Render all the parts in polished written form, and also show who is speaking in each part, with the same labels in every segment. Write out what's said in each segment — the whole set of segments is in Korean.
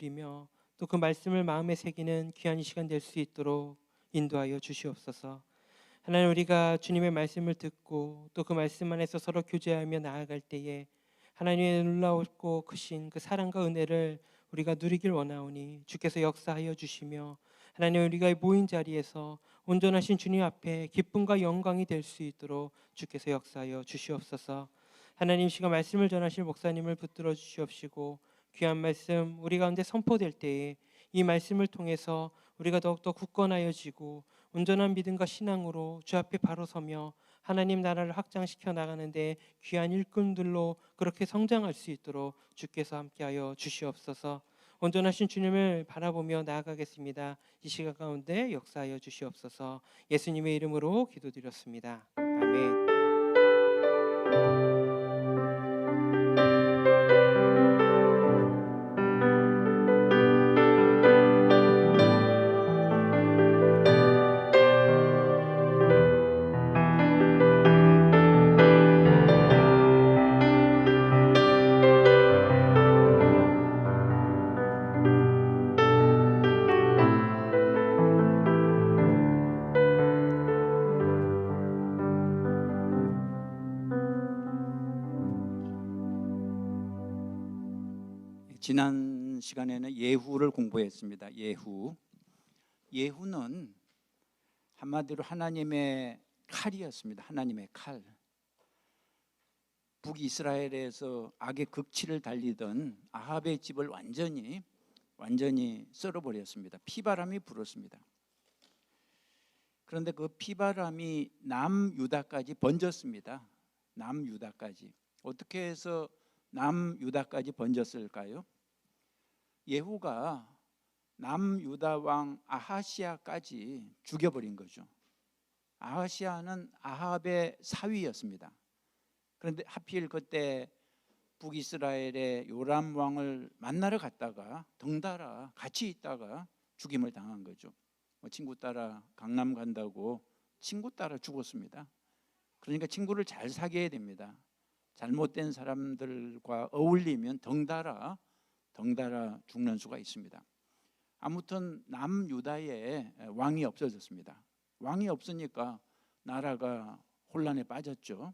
Speaker 1: 누리며 또 그 말씀을 마음에 새기는 귀한 시간 될 수 있도록 인도하여 주시옵소서. 하나님, 우리가 주님의 말씀을 듣고 또 그 말씀 안에서 서로 교제하며 나아갈 때에 하나님의 놀라웠고 크신 그 사랑과 은혜를 우리가 누리길 원하오니 주께서 역사하여 주시며 하나님, 우리가 모인 자리에서 온전하신 주님 앞에 기쁨과 영광이 될 수 있도록 주께서 역사하여 주시옵소서. 하나님, 시간 말씀을 전하실 목사님을 붙들어 주시옵시고 귀한 말씀 우리 가운데 선포될 때에 이 말씀을 통해서 우리가 더욱더 굳건하여지고 온전한 믿음과 신앙으로 주 앞에 바로 서며 하나님 나라를 확장시켜 나가는데 귀한 일꾼들로 그렇게 성장할 수 있도록 주께서 함께하여 주시옵소서. 온전하신 주님을 바라보며 나아가겠습니다. 이 시간 가운데 역사하여 주시옵소서. 예수님의 이름으로 기도드렸습니다. 아멘.
Speaker 2: 지난 시간에는 예후를 공부했습니다. 예후는 한마디로 하나님의 칼이었습니다. 하나님의 칼. 북이스라엘에서 악의 극치를 달리던 아합의 집을 완전히 썰어버렸습니다. 피바람이 불었습니다. 그런데 그 피바람이 남유다까지 번졌습니다. 남유다까지. 어떻게 해서 남유다까지 번졌을까요? 예후가 남유다 왕 아하시아까지 죽여버린 거죠. 아하시아는 아합의 사위였습니다. 그런데 하필 그때 북이스라엘의 요람 왕을 만나러 갔다가 덩달아 같이 있다가 죽임을 당한 거죠. 친구 따라 강남 간다고 친구 따라 죽었습니다. 그러니까 친구를 잘 사귀어야 됩니다. 잘못된 사람들과 어울리면 덩달아 죽는 수가 있습니다. 아무튼 남유다에 왕이 없어졌습니다. 왕이 없으니까 나라가 혼란에 빠졌죠.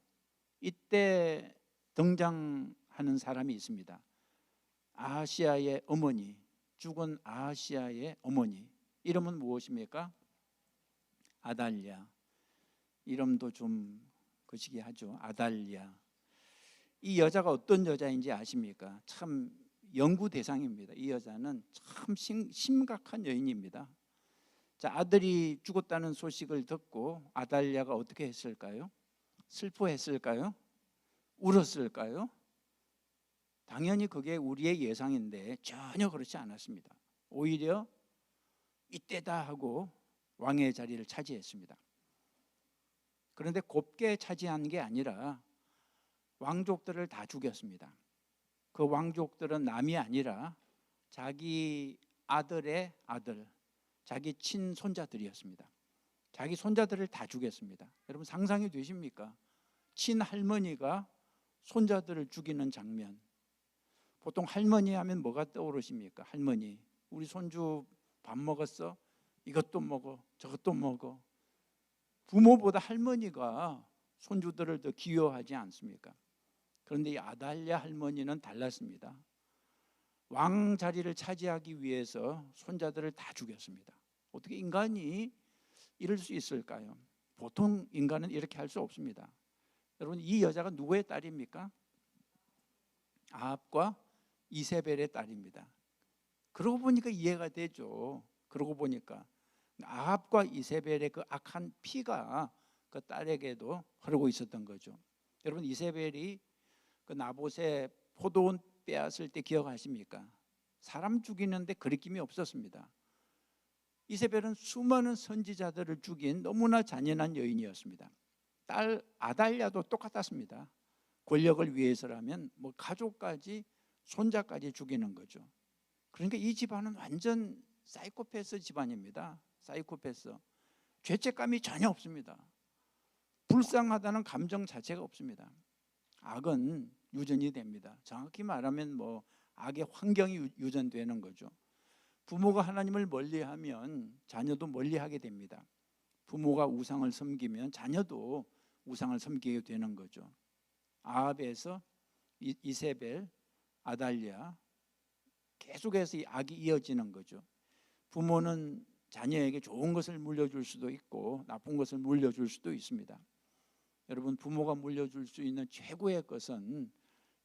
Speaker 2: 이때 등장하는 사람이 있습니다. 아하시아의 어머니, 죽은 아하시아의 어머니. 이름은 무엇입니까? 아달랴. 이름도 좀 거시기 하죠. 아달랴. 이 여자가 어떤 여자인지 아십니까? 참 연구 대상입니다. 이 여자는 참 심각한 여인입니다. 자, 아들이 죽었다는 소식을 듣고 아달랴가 어떻게 했을까요? 슬퍼했을까요? 울었을까요? 당연히 그게 우리의 예상인데 전혀 그렇지 않았습니다. 오히려 이때다 하고 왕의 자리를 차지했습니다. 그런데 곱게 차지한 게 아니라 왕족들을 다 죽였습니다. 그 왕족들은 남이 아니라 자기 아들의 아들, 자기 친손자들이었습니다. 자기 손자들을 다 죽였습니다. 여러분 상상이 되십니까? 친할머니가 손자들을 죽이는 장면. 보통 할머니 하면 뭐가 떠오르십니까? 할머니, 우리 손주 밥 먹었어? 이것도 먹어, 저것도 먹어. 부모보다 할머니가 손주들을 더 귀여워하지 않습니까? 그런데 이 아달랴 할머니는 달랐습니다. 왕 자리를 차지하기 위해서 손자들을 다 죽였습니다. 어떻게 인간이 이럴 수 있을까요? 보통 인간은 이렇게 할 수 없습니다. 여러분, 이 여자가 누구의 딸입니까? 아합과 이세벨의 딸입니다. 그러고 보니까 이해가 되죠. 그러고 보니까 아합과 이세벨의 그 악한 피가 그 딸에게도 흐르고 있었던 거죠. 여러분, 이세벨이 그 나봇의 포도원 빼앗을 때 기억하십니까? 사람 죽이는데 거리낌이 없었습니다. 이세벨은 수많은 선지자들을 죽인 너무나 잔인한 여인이었습니다. 딸 아달랴도 똑같았습니다. 권력을 위해서라면 뭐 가족까지 손자까지 죽이는 거죠. 그러니까 이 집안은 완전 사이코패스 집안입니다. 사이코패스. 죄책감이 전혀 없습니다. 불쌍하다는 감정 자체가 없습니다. 악은 유전이 됩니다. 정확히 말하면 뭐 악의 환경이 유전되는 거죠. 부모가 하나님을 멀리하면 자녀도 멀리하게 됩니다. 부모가 우상을 섬기면 자녀도 우상을 섬기게 되는 거죠. 아합에서 이세벨, 아달랴, 계속해서 이 악이 이어지는 거죠. 부모는 자녀에게 좋은 것을 물려줄 수도 있고 나쁜 것을 물려줄 수도 있습니다. 여러분, 부모가 물려줄 수 있는 최고의 것은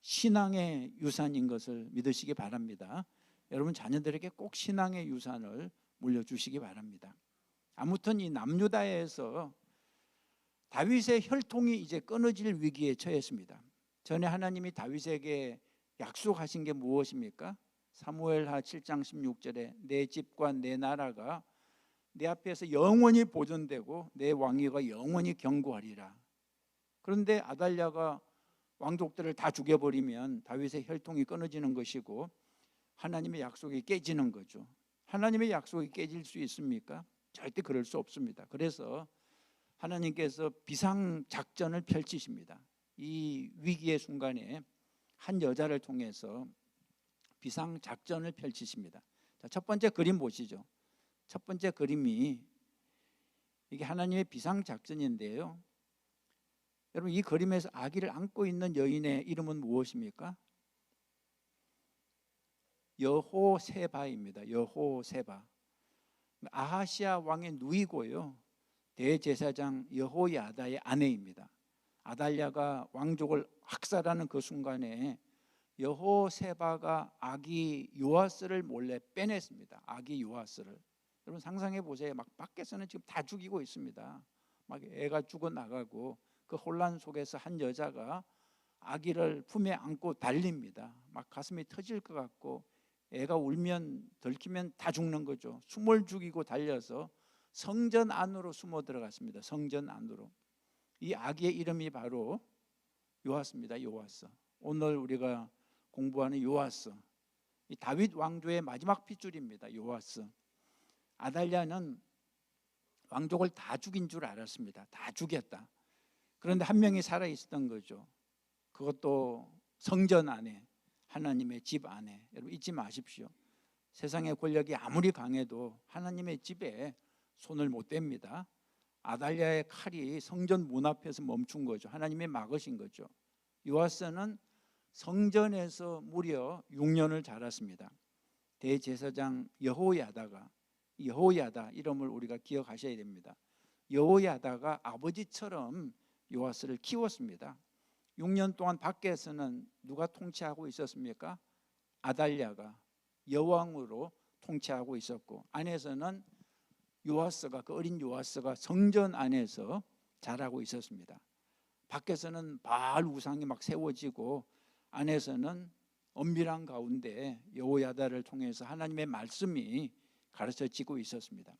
Speaker 2: 신앙의 유산인 것을 믿으시기 바랍니다. 여러분, 자녀들에게 꼭 신앙의 유산을 물려주시기 바랍니다. 아무튼 이 남유다에서 다윗의 혈통이 이제 끊어질 위기에 처했습니다. 전에 하나님이 다윗에게 약속하신 게 무엇입니까? 사무엘하 7장 16절에 내 집과 내 나라가 내 앞에서 영원히 보존되고 내 왕위가 영원히 견고하리라. 그런데 아달랴가 왕족들을 다 죽여버리면 다윗의 혈통이 끊어지는 것이고 하나님의 약속이 깨지는 거죠. 하나님의 약속이 깨질 수 있습니까? 절대 그럴 수 없습니다. 그래서 하나님께서 비상작전을 펼치십니다. 이 위기의 순간에 한 여자를 통해서 비상작전을 펼치십니다. 자, 첫 번째 그림 보시죠. 첫 번째 그림이 이게 하나님의 비상작전인데요. 여러분, 이 그림에서 아기를 안고 있는 여인의 이름은 무엇입니까? 여호세바입니다. 여호세바. 아하시아 왕의 누이고요, 대제사장 여호야다의 아내입니다. 아달랴가 왕족을 학살하는 그 순간에 여호세바가 아기 요아스를 몰래 빼냈습니다. 아기 요아스를. 여러분 상상해 보세요. 막 밖에서는 지금 다 죽이고 있습니다. 막 애가 죽어 나가고 그 혼란 속에서 한 여자가 아기를 품에 안고 달립니다. 막 가슴이 터질 것 같고 애가 울면 덜키면 다 죽는 거죠. 숨을 죽이고 달려서 성전 안으로 숨어 들어갔습니다. 성전 안으로. 이 아기의 이름이 바로 요아스입니다. 요아스. 오늘 우리가 공부하는 요아스. 이 다윗 왕조의 마지막 핏줄입니다. 요아스. 아달랴는 왕족을 다 죽인 줄 알았습니다. 다 죽였다. 그런데 한 명이 살아 있었던 거죠. 그것도 성전 안에, 하나님의 집 안에. 여러분 잊지 마십시오. 세상의 권력이 아무리 강해도 하나님의 집에 손을 못 댑니다. 아달랴의 칼이 성전 문 앞에서 멈춘 거죠. 하나님의 막으신 거죠. 요아스는 성전에서 무려 6년을 자랐습니다. 대제사장 여호야다 이름을 우리가 기억하셔야 됩니다. 여호야다가 아버지처럼 요아스를 키웠습니다. 6년 동안 밖에서는 누가 통치하고 있었습니까? 아달랴가 여왕으로 통치하고 있었고, 안에서는 요아스가, 그 어린 요아스가 성전 안에서 자라고 있었습니다. 밖에서는 바알 우상이 막 세워지고 안에서는 엄밀한 가운데 여호야다를 통해서 하나님의 말씀이 가르쳐지고 있었습니다.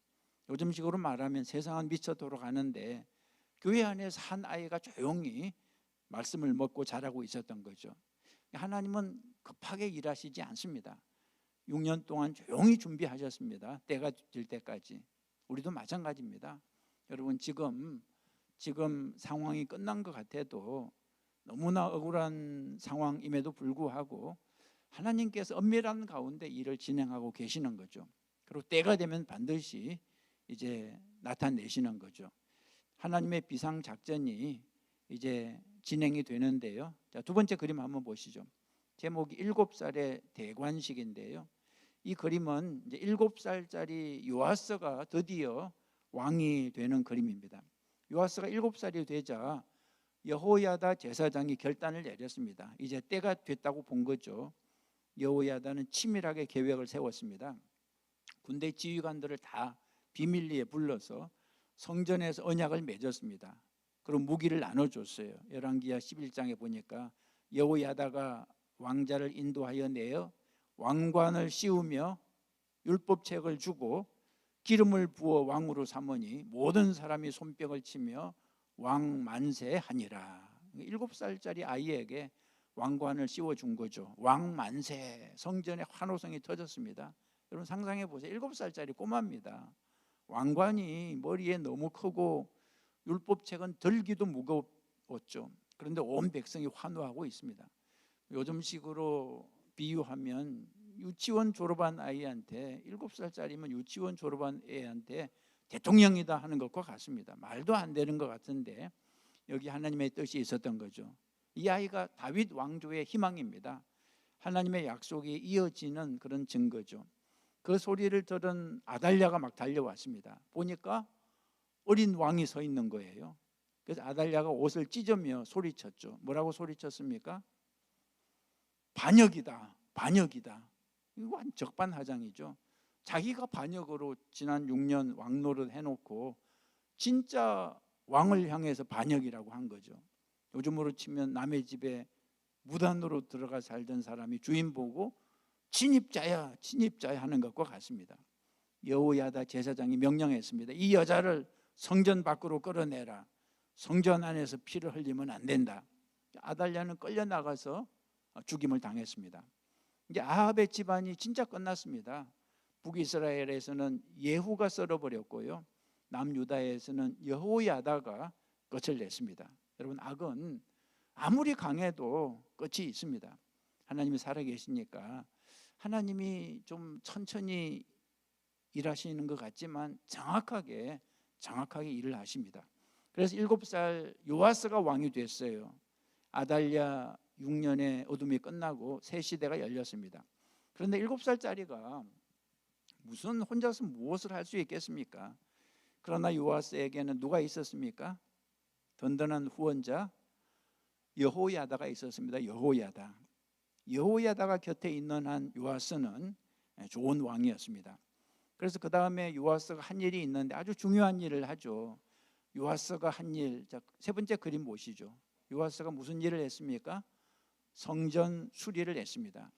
Speaker 2: 요즘식으로 말하면 세상은 미쳐 돌아가는데 교회 안에서 한 아이가 조용히 말씀을 먹고 자라고 있었던 거죠. 하나님은 급하게 일하시지 않습니다. 6년 동안 조용히 준비하셨습니다. 때가 될 때까지. 우리도 마찬가지입니다. 여러분 지금 상황이 끝난 것 같아도 너무나 억울한 상황임에도 불구하고 하나님께서 엄밀한 가운데 일을 진행하고 계시는 거죠. 그리고 때가 되면 반드시 이제 나타내시는 거죠. 하나님의 비상작전이 이제 진행이 되는데요. 자, 두 번째 그림 한번 보시죠. 제목이 7살의 대관식인데요. 이 그림은 이제 7살짜리 요아스가 드디어 왕이 되는 그림입니다. 요아스가 7살이 되자 여호야다 제사장이 결단을 내렸습니다. 이제 때가 됐다고 본 거죠. 여호야다는 치밀하게 계획을 세웠습니다. 군대 지휘관들을 다 비밀리에 불러서 성전에서 언약을 맺었습니다. 그리고 무기를 나눠줬어요. 열왕기하 11장에 보니까 여호야다가 왕자를 인도하여 내어 왕관을 씌우며 율법책을 주고 기름을 부어 왕으로 삼으니 모든 사람이 손뼉을 치며 왕 만세하니라. 7살짜리 아이에게 왕관을 씌워준 거죠. 왕 만세. 성전에 환호성이 터졌습니다. 여러분 상상해 보세요. 7살짜리 꼬마입니다. 왕관이 머리에 너무 크고 율법책은 들기도 무거웠죠. 그런데 온 백성이 환호하고 있습니다. 요즘식으로 비유하면 유치원 졸업한 아이한테 7살짜리면 유치원 졸업한 애한테 대통령이다 하는 것과 같습니다. 말도 안 되는 것 같은데 여기 하나님의 뜻이 있었던 거죠. 이 아이가 다윗 왕조의 희망입니다. 하나님의 약속이 이어지는 그런 증거죠. 그 소리를 들은 아달랴가 막 달려왔습니다. 보니까 어린 왕이 서 있는 거예요. 그래서 아달랴가 옷을 찢으며 소리쳤죠. 뭐라고 소리쳤습니까? 반역이다, 반역이다. 이거 적반하장이죠. 자기가 반역으로 지난 6년 왕노릇 해놓고 진짜 왕을 향해서 반역이라고 한 거죠. 요즘으로 치면 남의 집에 무단으로 들어가 살던 사람이 주인 보고 침입자야, 침입자야 하는 것과 같습니다. 여호야다 제사장이 명령했습니다. 이 여자를 성전 밖으로 끌어내라. 성전 안에서 피를 흘리면 안 된다. 아달랴는 끌려나가서 죽임을 당했습니다. 이제 아합의 집안이 진짜 끝났습니다. 북이스라엘에서는 예후가 썰어버렸고요, 남유다에서는 여호야다가 끝을 냈습니다. 여러분, 악은 아무리 강해도 끝이 있습니다. 하나님이 살아계시니까 하나님이 좀 천천히 일하시는 것 같지만 정확하게 일을 하십니다. 그래서 7살 요아스가 왕이 됐어요. 아달랴 6년의 어둠이 끝나고 새 시대가 열렸습니다. 그런데 7살짜리가 무슨 혼자서 무엇을 할 수 있겠습니까? 그러나 요아스에게는 누가 있었습니까? 든든한 후원자 여호야다가 있었습니다. 여호야다가 곁에 있는 한 요아스는 좋은 왕이었습니다. 그래서 그 다음에 요아스가 한 일이 있는데 아주 중요한 일을 하죠. 요아스가 한 일, 세 번째 그림 보시죠. 요아스가 무슨 일을 했습니까? 성전 수리를 했습니다.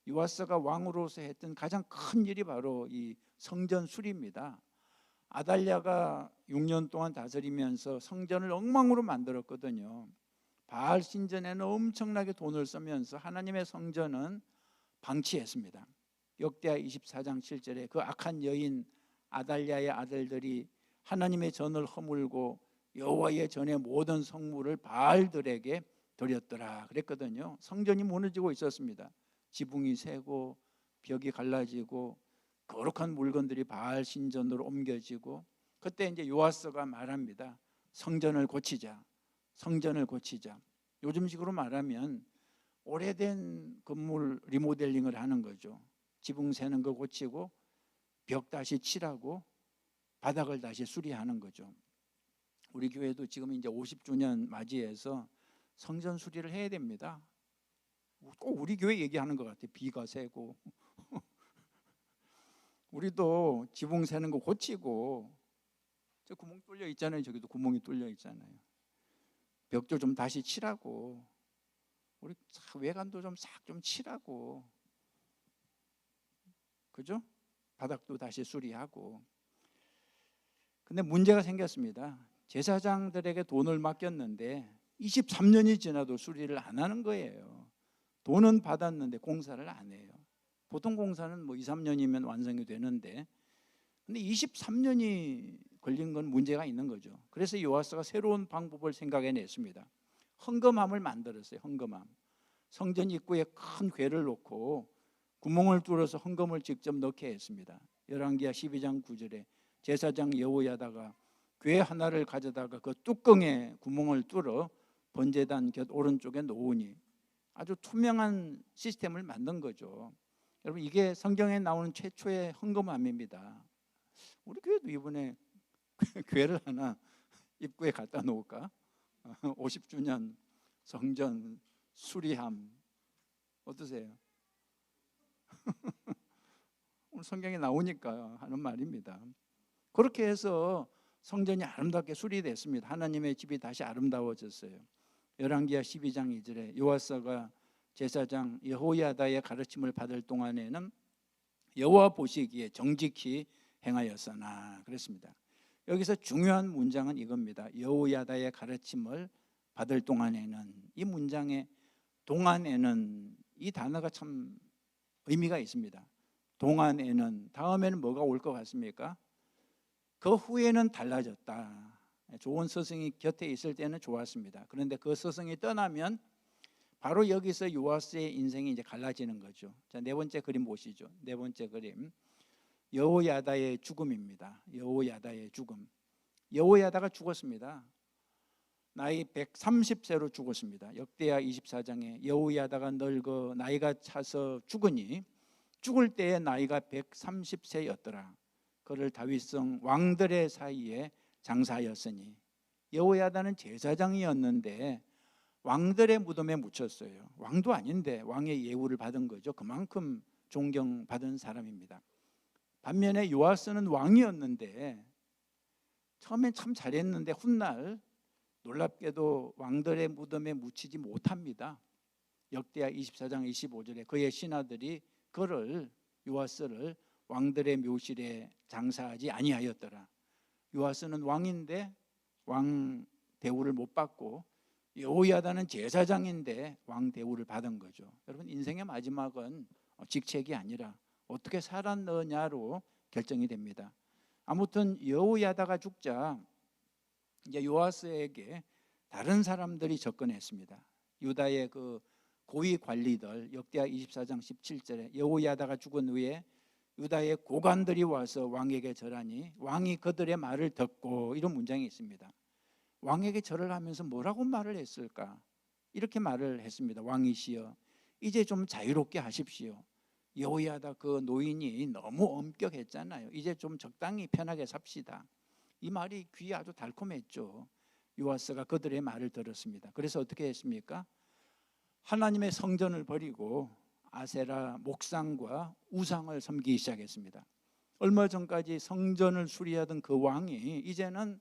Speaker 2: 요아스가 왕으로서 했던 가장 큰 일이 바로 이 성전 수리입니다. 아달랴가 6년 동안 다스리면서 성전을 엉망으로 만들었거든요. 바알 신전에는 엄청나게 돈을 쓰면서 하나님의 성전은 방치했습니다. 역대하 24장 7절에 그 악한 여인 아달랴의 아들들이 하나님의 전을 허물고 여호와의 전의 모든 성물을 바알들에게 드렸더라 그랬거든요. 성전이 무너지고 있었습니다. 지붕이 새고 벽이 갈라지고 거룩한 물건들이 바알 신전으로 옮겨지고, 그때 이제 요아스가 말합니다. 성전을 고치자. 요즘식으로 말하면 오래된 건물 리모델링을 하는 거죠. 지붕 새는 거 고치고 벽 다시 칠하고 바닥을 다시 수리하는 거죠. 우리 교회도 지금 이제 50주년 맞이해서 성전 수리를 해야 됩니다. 꼭 우리 교회 얘기하는 것 같아요. 비가 새고 우리도 지붕 새는 거 고치고, 저 구멍 뚫려 있잖아요. 저기도 구멍이 뚫려 있잖아요. 벽도 좀 다시 칠하고, 우리 외관도 좀 싹 좀 칠하고, 그죠? 바닥도 다시 수리하고. 근데 문제가 생겼습니다. 제사장들에게 돈을 맡겼는데 23년이 지나도 수리를 안 하는 거예요. 돈은 받았는데 공사를 안 해요. 보통 공사는 뭐 2, 3년이면 완성이 되는데, 근데 23년이 걸린 건 문제가 있는 거죠. 그래서 요아스가 새로운 방법을 생각해냈습니다. 헌금함을 만들었어요. 헌금함. 성전 입구에 큰 궤를 놓고 구멍을 뚫어서 헌금을 직접 넣게 했습니다. 열왕기하 12장 9절에 제사장 여호야다가 궤 하나를 가져다가 그 뚜껑에 구멍을 뚫어 번제단 곁 오른쪽에 놓으니, 아주 투명한 시스템을 만든 거죠. 여러분, 이게 성경에 나오는 최초의 헌금함입니다. 우리 교회도 이번에 궤를 하나 입구에 갖다 놓을까? 50주년 성전 수리함 어떠세요? 오늘 성경에 나오니까 하는 말입니다. 그렇게 해서 성전이 아름답게 수리됐습니다. 하나님의 집이 다시 아름다워졌어요. 열왕기하 12장 2절에 요아스가 제사장 여호야다의 가르침을 받을 동안에는 여호와 보시기에 정직히 행하였으나 그랬습니다. 여기서 중요한 문장은 이겁니다. 여호야다의 가르침을 받을 동안에는, 이 문장에 동안에는 이 단어가 참 의미가 있습니다. 동안에는, 다음에는 뭐가 올 것 같습니까? 그 후에는 달라졌다. 좋은 스승이 곁에 있을 때는 좋았습니다. 그런데 그 스승이 떠나면 바로 여기서 요아스의 인생이 이제 갈라지는 거죠. 자, 네 번째 그림 보시죠. 네 번째 그림, 여호야다의 죽음입니다. 여호야다의 죽음. 여호야다가 죽었습니다. 나이 130세로 죽었습니다. 역대하 24장에 여호야다가 늙어 나이가 차서 죽으니 죽을 때의 나이가 130세였더라. 그를 다윗성 왕들의 사이에 장사하였으니. 여호야다는 제사장이었는데 왕들의 무덤에 묻혔어요. 왕도 아닌데 왕의 예우를 받은 거죠. 그만큼 존경받은 사람입니다. 반면에 요아스는 왕이었는데 처음엔 참 잘했는데 훗날 놀랍게도 왕들의 무덤에 묻히지 못합니다. 역대하 24장 25절에 그의 신하들이 그를, 요아스를 왕들의 묘실에 장사하지 아니하였더라. 요아스는 왕인데 왕 대우를 못 받고, 여호야다는 제사장인데 왕 대우를 받은 거죠. 여러분, 인생의 마지막은 직책이 아니라 어떻게 살았느냐로 결정이 됩니다. 아무튼 여호야다가 죽자 이제 요아스에게 다른 사람들이 접근했습니다. 유다의 그 고위 관리들, 역대하 24장 17절에 여호야다가 죽은 후에 유다의 고관들이 와서 왕에게 절하니 왕이 그들의 말을 듣고, 이런 문장이 있습니다. 왕에게 절을 하면서 뭐라고 말을 했을까? 이렇게 말을 했습니다. 왕이시여, 이제 좀 자유롭게 하십시오. 여호야다 그 노인이 너무 엄격했잖아요. 이제 좀 적당히 편하게 삽시다. 이 말이 귀에 아주 달콤했죠. 요아스가 그들의 말을 들었습니다. 그래서 어떻게 했습니까? 하나님의 성전을 버리고 아세라 목상과 우상을 섬기기 시작했습니다. 얼마 전까지 성전을 수리하던 그 왕이 이제는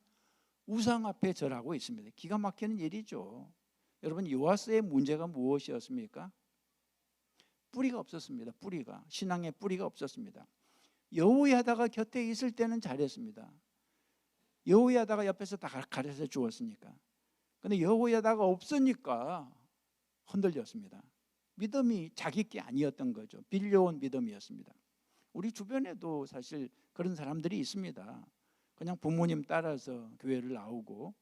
Speaker 2: 우상 앞에 절하고 있습니다. 기가 막히는 일이죠. 여러분, 요아스의 문제가 무엇이었습니까? 뿌리가 없었습니다. 뿌리가, 신앙의 뿌리가 없었습니다. 여호야다가 곁에 있을 때는 잘했습니다. 여호야다가 옆에서 다 가르쳐 주었으니까. 근데 여호야다가 없으니까 흔들렸습니다. 믿음이 자기 게 아니었던 거죠. 빌려온 믿음이었습니다. 우리 주변에도 사실 그런 사람들이 있습니다. 그냥 부모님 따라서 교회를 나오고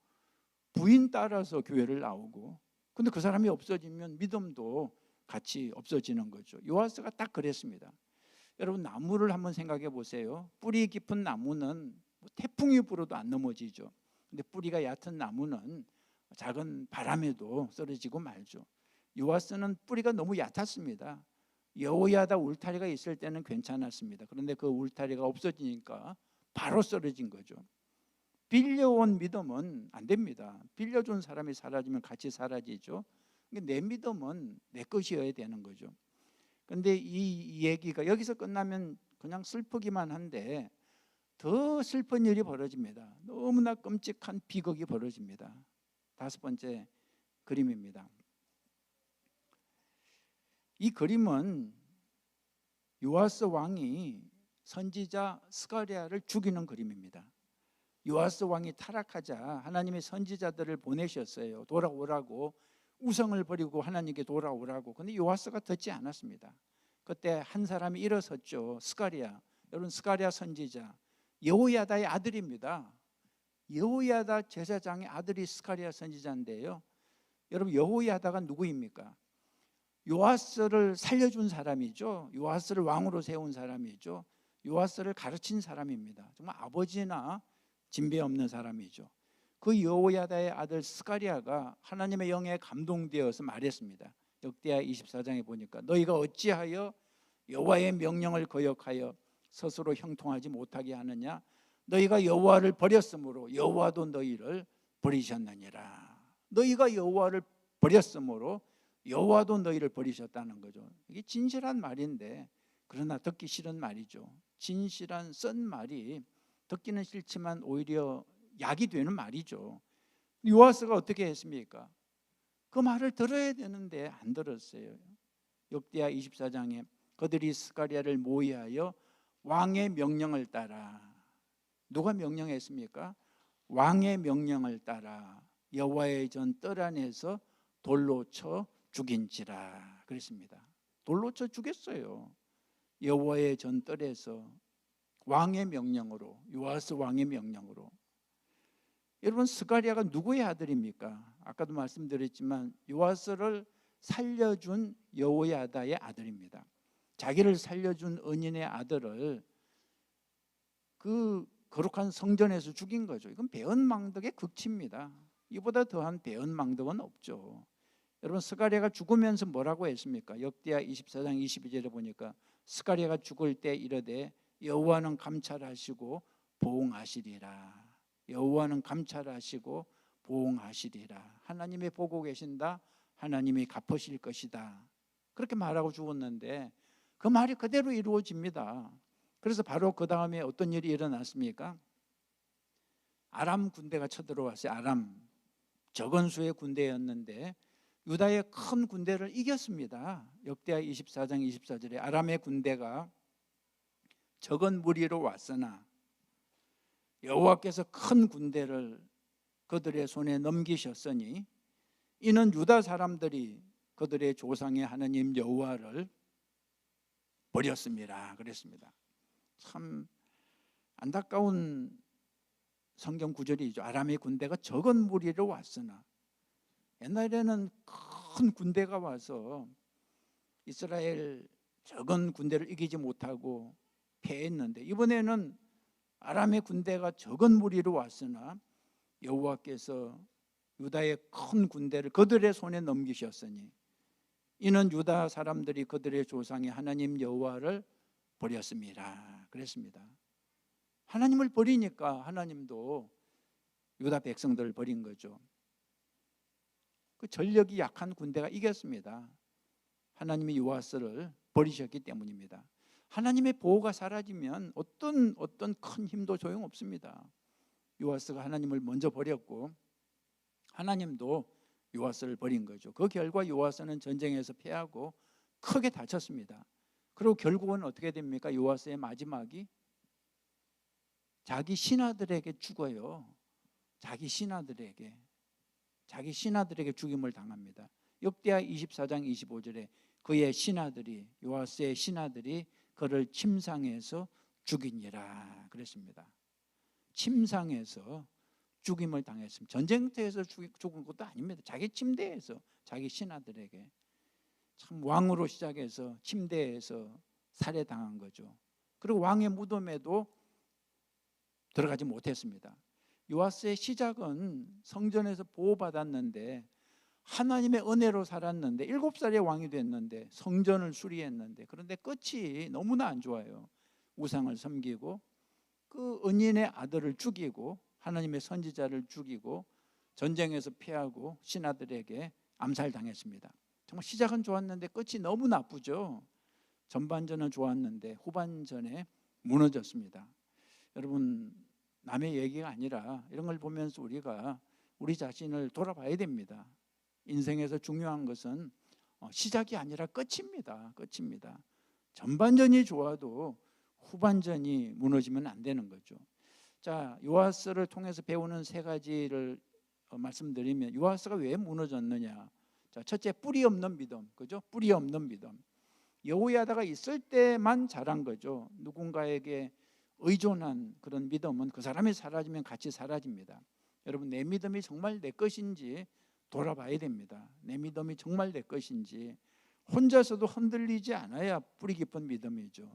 Speaker 2: 부인 따라서 교회를 나오고, 근데 그 사람이 없어지면 믿음도 같이 없어지는 거죠. 요아스가 딱 그랬습니다. 여러분, 나무를 한번 생각해 보세요. 뿌리 깊은 나무는 태풍이 불어도 안 넘어지죠. 근데 뿌리가 얕은 나무는 작은 바람에도 쓰러지고 말죠. 요아스는 뿌리가 너무 얕았습니다. 여호야다 울타리가 있을 때는 괜찮았습니다. 그런데 그 울타리가 없어지니까 바로 쓰러진 거죠. 빌려온 믿음은 안 됩니다. 빌려준 사람이 사라지면 같이 사라지죠. 내 믿음은 내 것이어야 되는 거죠. 그런데 이 얘기가 여기서 끝나면 그냥 슬프기만 한데 더 슬픈 일이 벌어집니다. 너무나 끔찍한 비극이 벌어집니다. 다섯 번째 그림입니다. 이 그림은 요아스 왕이 선지자 스가랴를 죽이는 그림입니다. 요아스 왕이 타락하자 하나님의 선지자들을 보내셨어요. 돌아오라고, 우상을 버리고 하나님께 돌아오라고. 근데 요아스가 듣지 않았습니다. 그때 한 사람이 일어섰죠. 스가랴. 여러분, 스가랴 선지자 여호야다의 아들입니다. 여호야다 제사장의 아들이 스가랴 선지자인데요. 여러분, 여호야다가 누구입니까? 요아스를 살려준 사람이죠. 요아스를 왕으로 세운 사람이죠. 요아스를 가르친 사람입니다. 정말 아버지나 진배 없는 사람이죠. 그 여호야다의 아들 스가랴가 하나님의 영에 감동되어서 말했습니다. 역대하 24장에 보니까 너희가 어찌하여 여호와의 명령을 거역하여 스스로 형통하지 못하게 하느냐? 너희가 여호와를 버렸으므로 여호와도 너희를 버리셨느니라. 너희가 여호와를 버렸으므로 여호와도 너희를 버리셨다는 거죠. 이게 진실한 말인데, 그러나 듣기 싫은 말이죠. 진실한 쓴 말이 듣기는 싫지만 오히려 약이 되는 말이죠. 요아스가 어떻게 했습니까? 그 말을 들어야 되는데 안 들었어요. 역대하 24장에 그들이 스가랴를 모의하여 왕의 명령을 따라, 누가 명령했습니까? 왕의 명령을 따라 여호와의 전 뜰 안에서 돌로 쳐 죽인지라 그랬습니다. 돌로 쳐 죽였어요. 여호와의 전 뜰에서 왕의 명령으로, 요아스 왕의 명령으로. 여러분, 스가랴가 누구의 아들입니까? 아까도 말씀드렸지만 요아스를 살려준 여호야다의 아들입니다. 자기를 살려준 은인의 아들을 그 거룩한 성전에서 죽인 거죠. 이건 배은망덕의 극치입니다. 이보다 더한 배은망덕은 없죠. 여러분, 스가랴가 죽으면서 뭐라고 했습니까? 역대하 24장 22절에 보니까 스가랴가 죽을 때 이르되 여호와는 감찰하시고 보응하시리라. 여호와는 감찰하시고 보응하시리라. 하나님이 보고 계신다. 하나님이 갚으실 것이다. 그렇게 말하고 죽었는데 그 말이 그대로 이루어집니다. 그래서 바로 그 다음에 어떤 일이 일어났습니까? 아람 군대가 쳐들어왔어요. 아람, 적은 수의 군대였는데 유다의 큰 군대를 이겼습니다. 역대하 24장 24절에 아람의 군대가 적은 무리로 왔으나 여호와께서 큰 군대를 그들의 손에 넘기셨으니 이는 유다 사람들이 그들의 조상의 하나님 여호와를 버렸습니다. 그랬습니다. 참 안타까운 성경 구절이죠. 아람의 군대가 적은 무리로 왔으나, 옛날에는 큰 군대가 와서 이스라엘 적은 군대를 이기지 못하고 패했는데, 이번에는 아람의 군대가 적은 무리로 왔으나 여호와께서 유다의 큰 군대를 그들의 손에 넘기셨으니 이는 유다 사람들이 그들의 조상의 하나님 여호와를 버렸습니다. 그랬습니다. 하나님을 버리니까 하나님도 유다 백성들을 버린 거죠. 그 전력이 약한 군대가 이겼습니다. 하나님이 요아스를 버리셨기 때문입니다. 하나님의 보호가 사라지면 어떤 큰 힘도 소용없습니다. 요아스가 하나님을 먼저 버렸고 하나님도 요아스를 버린 거죠. 그 결과 요아스는 전쟁에서 패하고 크게 다쳤습니다. 그리고 결국은 어떻게 됩니까? 요아스의 마지막이 자기 신하들에게 죽어요. 자기 신하들에게 죽임을 당합니다. 역대하 24장 25절에 그의 신하들이, 요아스의 신하들이 그를 침상에서 죽이니라 그랬습니다. 침상에서 죽임을 당했습니다. 전쟁터에서 죽은 것도 아닙니다. 자기 침대에서, 자기 신하들에게. 참 왕으로 시작해서 침대에서 살해당한 거죠. 그리고 왕의 무덤에도 들어가지 못했습니다. 요아스의 시작은 성전에서 보호받았는데 하나님의 은혜로 살았는데 7살에 왕이 됐는데 성전을 수리했는데, 그런데 끝이 너무나 안 좋아요. 우상을 섬기고 그 은인의 아들을 죽이고 하나님의 선지자를 죽이고 전쟁에서 패하고 신하들에게 암살당했습니다. 정말 시작은 좋았는데 끝이 너무 나쁘죠. 전반전은 좋았는데 후반전에 무너졌습니다. 여러분, 남의 얘기가 아니라 이런 걸 보면서 우리가 우리 자신을 돌아봐야 됩니다. 인생에서 중요한 것은 시작이 아니라 끝입니다. 끝입니다. 전반전이 좋아도 후반전이 무너지면 안 되는 거죠. 자, 요아스를 통해서 배우는 세 가지를 말씀드리면, 요아스가 왜 무너졌느냐? 자, 첫째, 뿌리 없는 믿음, 그죠? 뿌리 없는 믿음. 여호야다가 있을 때만 잘한 거죠. 누군가에게 의존한 그런 믿음은 그 사람이 사라지면 같이 사라집니다. 여러분, 내 믿음이 정말 내 것인지 돌아봐야 됩니다. 내 믿음이 정말 내 것인지. 혼자서도 흔들리지 않아야 뿌리 깊은 믿음이죠.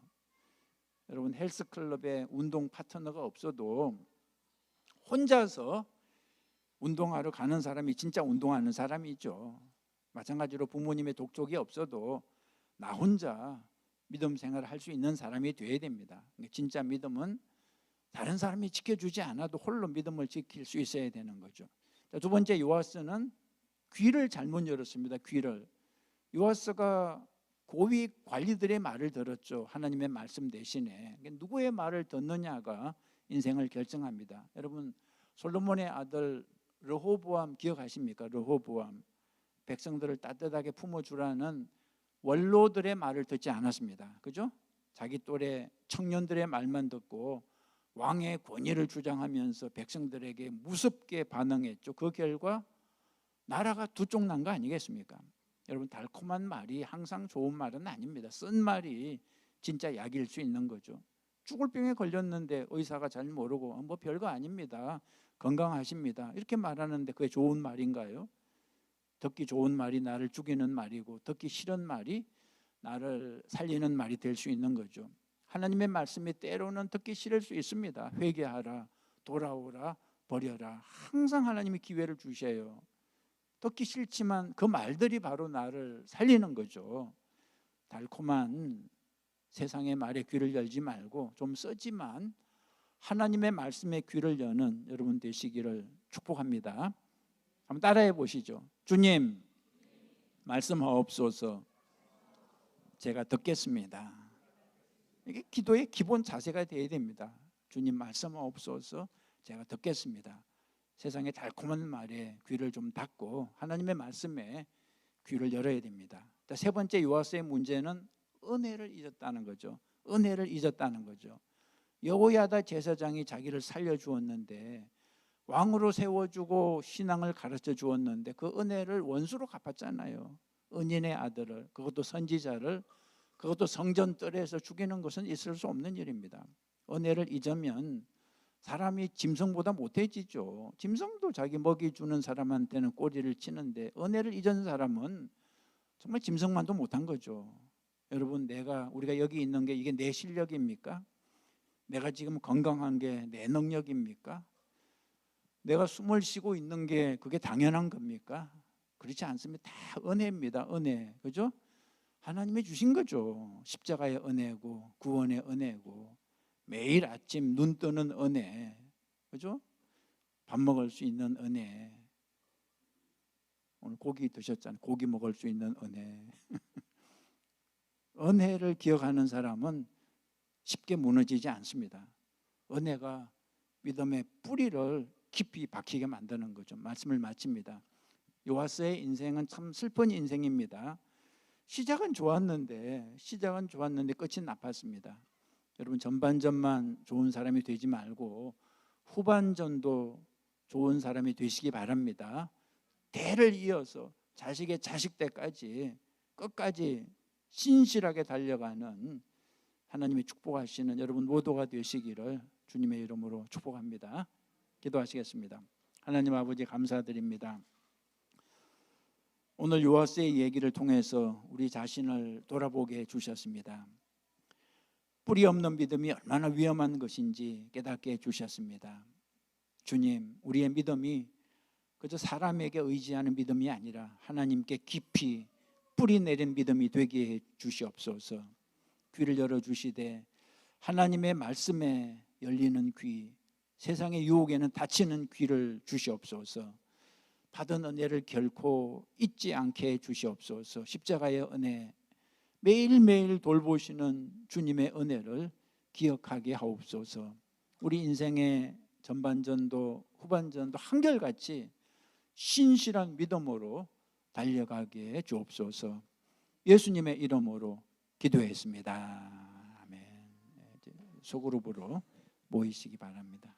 Speaker 2: 여러분, 헬스클럽에 운동 파트너가 없어도 혼자서 운동하러 가는 사람이 진짜 운동하는 사람이죠. 마찬가지로 부모님의 독촉이 없어도 나 혼자 믿음 생활을 할 수 있는 사람이 되어야 됩니다. 진짜 믿음은 다른 사람이 지켜주지 않아도 홀로 믿음을 지킬 수 있어야 되는 거죠. 자, 두 번째, 요아스는 귀를 잘못 열었습니다. 귀를. 요아스가 고위 관리들의 말을 들었죠. 하나님의 말씀 대신에. 누구의 말을 듣느냐가 인생을 결정합니다. 여러분, 솔로몬의 아들 르호보암 기억하십니까? 르호보암. 백성들을 따뜻하게 품어주라는 원로들의 말을 듣지 않았습니다. 그죠? 자기 또래 청년들의 말만 듣고 왕의 권위를 주장하면서 백성들에게 무섭게 반응했죠. 그 결과 나라가 두 쪽 난 거 아니겠습니까? 여러분, 달콤한 말이 항상 좋은 말은 아닙니다. 쓴 말이 진짜 약일 수 있는 거죠. 죽을 병에 걸렸는데 의사가 잘 모르고 뭐 별거 아닙니다, 건강하십니다, 이렇게 말하는데 그게 좋은 말인가요? 듣기 좋은 말이 나를 죽이는 말이고 듣기 싫은 말이 나를 살리는 말이 될 수 있는 거죠. 하나님의 말씀이 때로는 듣기 싫을 수 있습니다. 회개하라, 돌아오라, 버려라. 항상 하나님이 기회를 주셔요. 듣기 싫지만 그 말들이 바로 나를 살리는 거죠. 달콤한 세상의 말에 귀를 열지 말고 좀 쓰지만 하나님의 말씀에 귀를 여는 여러분 되시기를 축복합니다. 한번 따라해 보시죠. 주님, 말씀하옵소서. 제가 듣겠습니다. 이게 기도의 기본 자세가 되어야 됩니다. 주님, 말씀하옵소서. 제가 듣겠습니다. 세상의 달콤한 말에 귀를 좀 닫고 하나님의 말씀에 귀를 열어야 됩니다. 세 번째 요아스의 문제는 은혜를 잊었다는 거죠. 은혜를 잊었다는 거죠. 여호야다 제사장이 자기를 살려주었는데, 왕으로 세워주고 신앙을 가르쳐 주었는데 그 은혜를 원수로 갚았잖아요. 은인의 아들을, 그것도 선지자를, 그것도 성전 뜰에서 죽이는 것은 있을 수 없는 일입니다. 은혜를 잊으면 사람이 짐승보다 못해지죠. 짐승도 자기 먹이 주는 사람한테는 꼬리를 치는데 은혜를 잊은 사람은 정말 짐승만도 못한 거죠. 여러분, 우리가 여기 있는 게 이게 내 실력입니까? 내가 지금 건강한 게 내 능력입니까? 내가 숨을 쉬고 있는 게 그게 당연한 겁니까? 그렇지 않습니다. 다 은혜입니다. 은혜. 그죠? 하나님이 주신 거죠. 십자가의 은혜고 구원의 은혜고 매일 아침 눈 뜨는 은혜. 그죠? 밥 먹을 수 있는 은혜. 오늘 고기 드셨잖아요. 고기 먹을 수 있는 은혜. 은혜를 기억하는 사람은 쉽게 무너지지 않습니다. 은혜가 믿음의 뿌리를 깊이 박히게 만드는 거죠. 말씀을 마칩니다. 요아스의 인생은 참 슬픈 인생입니다. 시작은 좋았는데 끝이 나빴습니다. 여러분, 전반전만 좋은 사람이 되지 말고 후반전도 좋은 사람이 되시기 바랍니다. 대를 이어서 자식의 자식 때까지 끝까지 신실하게 달려가는 하나님이 축복하시는 여러분 모두가 되시기를 주님의 이름으로 축복합니다. 기도하시겠습니다. 하나님 아버지, 감사드립니다. 오늘 요아스의 얘기를 통해서 우리 자신을 돌아보게 해주셨습니다. 뿌리 없는 믿음이 얼마나 위험한 것인지 깨닫게 해주셨습니다. 주님, 우리의 믿음이 그저 사람에게 의지하는 믿음이 아니라 하나님께 깊이 뿌리 내린 믿음이 되게 해 주시옵소서. 귀를 열어주시되 하나님의 말씀에 열리는 귀, 세상의 유혹에는 닫히는 귀를 주시옵소서. 받은 은혜를 결코 잊지 않게 해 주시옵소서. 십자가의 은혜, 매일매일 돌보시는 주님의 은혜를 기억하게 하옵소서. 우리 인생의 전반전도 후반전도 한결같이 신실한 믿음으로 달려가게 해 주옵소서. 예수님의 이름으로 기도했습니다. 아멘. 소그룹으로 모이시기 바랍니다.